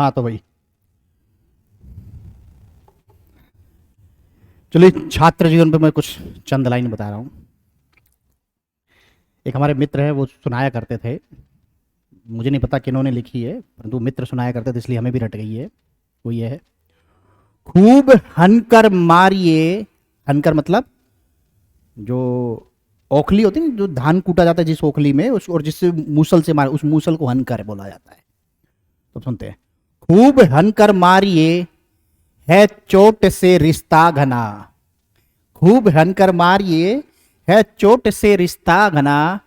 हाँ तो भाई चलिए, छात्र जीवन पे मैं कुछ चंद लाइन बता रहा हूँ। एक हमारे मित्र है, वो सुनाया करते थे, मुझे नहीं पता किन्होंने लिखी है, परंतु मित्र सुनाया करते थे इसलिए हमें भी रट गई है। वो ये है, खूब हनकर मारिए। हनकर मतलब जो ओखली होती है ना, जो धान कूटा जाता है जिस ओखली में, उस और जिससे मूसल से मारे, उस मूसल को हनकर बोला जाता है। तो सुनते हैं, खूब हनकर मारिए है चोट से रिश्ता घना। खूब हनकर मारिए है चोट से रिश्ता घना।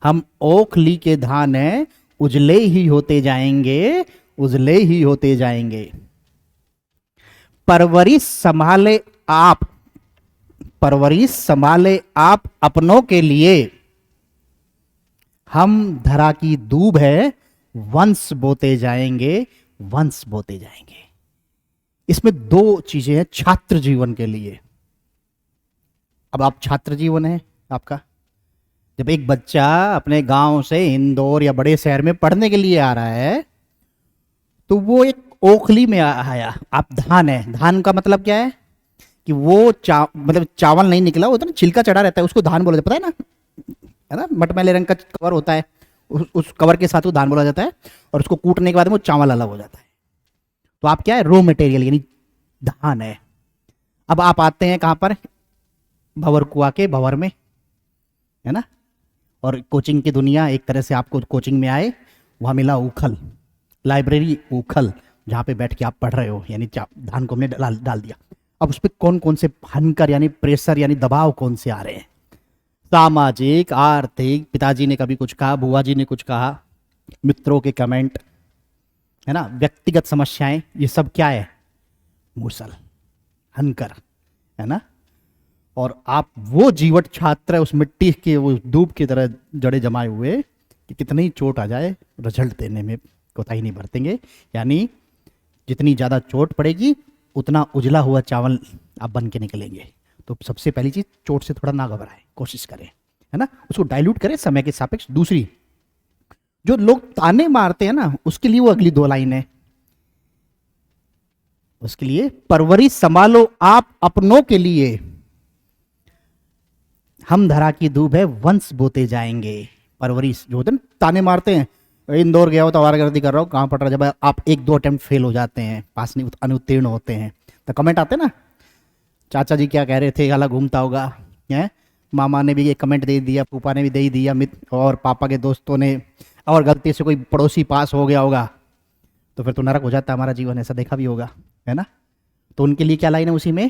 हम ओखली के धान हैं, उजले ही होते जाएंगे, उजले ही होते जाएंगे। परवरिश संभाले आप, परवरिश संभाले आप अपनों के लिए। हम धरा की दूब है, वंश बोते जाएंगे, वंश बोते जाएंगे। इसमें दो चीजें हैं छात्र जीवन के लिए। अब आप छात्र जीवन है आपका, जब एक बच्चा अपने गांव से इंदौर या बड़े शहर में पढ़ने के लिए आ रहा है, तो वो एक ओखली में आया। आप धान है, धान का मतलब क्या है कि वो मतलब चावल नहीं निकला होता ना, छिलका चढ़ा रहता है, उसको धान बोला जाता है, पता है ना, है ना, मटमैले रंग का कवर होता है, उस कवर के साथ वो धान बोला जाता है, और उसको कूटने के बाद में वो चावल अलग हो जाता है। तो आप क्या है, रॉ मटेरियल यानी धान है। अब आप आते हैं कहां पर, भंवर कुआ के भंवर में, है ना, और कोचिंग की दुनिया, एक तरह से आपको कोचिंग में आए, वहां मिला उखल, लाइब्रेरी उखल, जहां पे बैठ के आप पढ़ रहे हो, यानी धान को हमने डाल दिया। अब उस पर कौन कौन से हनकर यानी प्रेशर यानी दबाव कौन से आ रहे हैं, सामाजिक, आर्थिक, पिताजी ने कभी कुछ कहा, बुआ जी ने कुछ कहा, मित्रों के कमेंट, है ना, व्यक्तिगत समस्याएं, ये सब क्या है, मूसल, हनकर, है ना। और आप वो जीवट छात्र है, उस मिट्टी के वो दूब की तरह जड़े जमाए हुए, कि कितनी ही चोट आ जाए रिजल्ट देने में कोताही नहीं बरतेंगे। यानी जितनी ज़्यादा चोट पड़ेगी उतना उजला हुआ चावल आप बन के निकलेंगे। तो सबसे पहली चीज़, चोट से थोड़ा ना घबराएं, कोशिश करें, है ना, उसको डाइल्यूट करें समय के सापेक्ष। दूसरी, जो लोग ताने मारते हैं ना, उसके लिए वो अगली दो लाइन है, उसके लिए, परवरिश संभालो आप अपनों के लिए। हम धरा की दूब है, वंश बोते जाएंगे। परवरिश जो होते हैं, ताने मारते हैं, इंदौर गया हो तो आवारागर्दी कर रहा हूँ, कहाँ पढ़ रहा, जब आप एक दो अटेम्प्ट फेल हो जाते हैं, पास नहीं, अनुत्तीर्ण होते हैं, तो कमेंट आते हैं ना, चाचा जी क्या कह रहे थे, गाला घूमता होगा, है, मामा ने भी ये कमेंट दे दिया, फूफा ने भी दे ही दिया, मित्र और पापा के दोस्तों ने, और गलती से कोई पड़ोसी पास हो गया होगा, तो फिर तो नरक हो जाता है हमारा जीवन, ऐसा देखा भी होगा, है ना। तो उनके लिए क्या लाइन है उसी में,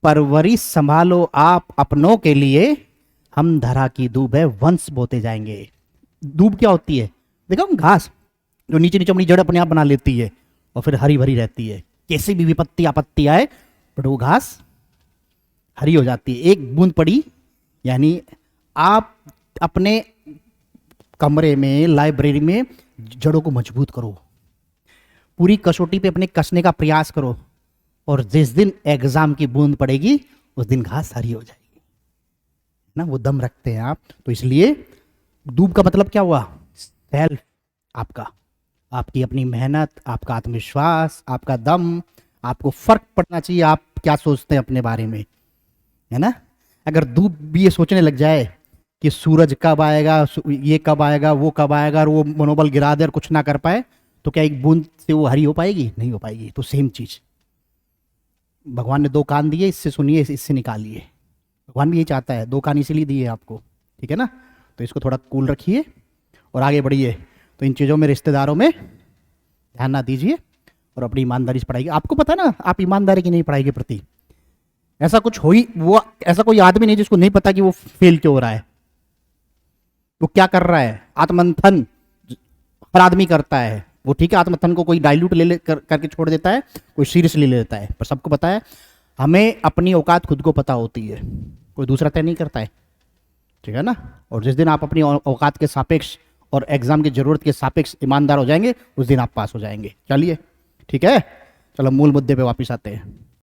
परवरिश संभालो आप अपनों के लिए। हम धरा की दूब है, वंश बोते जाएंगे। दूब क्या होती है, देखो, घास जो नीचे नीचे अपनी जड़ अपने आप बना लेती है और फिर हरी भरी रहती है, कैसी भी विपत्ति आपत्ति आए बट वो घास हरी हो जाती है। एक बूंद पड़ी, यानी आप अपने कमरे में, लाइब्रेरी में जड़ों को मजबूत करो, पूरी कसौटी पे अपने कसने का प्रयास करो, और जिस दिन एग्जाम की बूंद पड़ेगी उस दिन घास हरी हो जाएगी ना, वो दम रखते हैं आप। तो इसलिए दूब का मतलब क्या हुआ, सेल्फ, आपका, आपकी अपनी मेहनत, आपका आत्मविश्वास, आपका दम, आपको फर्क पड़ना चाहिए आप क्या सोचते हैं अपने बारे में, है ना। अगर दूब भी ये सोचने लग जाए कि सूरज कब आएगा, ये कब आएगा, वो कब आएगा, और वो मनोबल गिरा दे और कुछ ना कर पाए, तो क्या एक बूंद से वो हरी हो पाएगी, नहीं हो पाएगी। तो सेम चीज, भगवान ने दो कान दिए, इससे सुनिए, इससे निकालिए। भगवान भी यही चाहता है, दो कान इसीलिए दिए आपको, ठीक है ना। तो इसको थोड़ा कूल रखिए और आगे बढ़िए। तो इन चीज़ों में, रिश्तेदारों में ध्यान ना दीजिए और अपनी ईमानदारी से पढ़ाई। आपको पता है ना, आप ईमानदारी की नहीं पढ़ाई के प्रति, ऐसा कुछ हो ही, वो ऐसा कोई आदमी नहीं जिसको नहीं पता कि वो फेल क्यों हो रहा है, वो क्या कर रहा है। आत्मंथन हर आदमी करता है, वो ठीक है, आत्मंथन को कोई डाइल्यूट करके छोड़ देता है, कोई सीरियस ले लेता है, पर सबको पता है, हमें अपनी औकात खुद को पता होती है, कोई दूसरा तय नहीं करता है, ठीक है ना। और जिस दिन आप अपनी औकात के सापेक्ष और एग्जाम की जरूरत के सापेक्ष ईमानदार हो जाएंगे, उस दिन आप पास हो जाएंगे। चलिए, ठीक है, चलो मूल मुद्दे पे वापस आते हैं।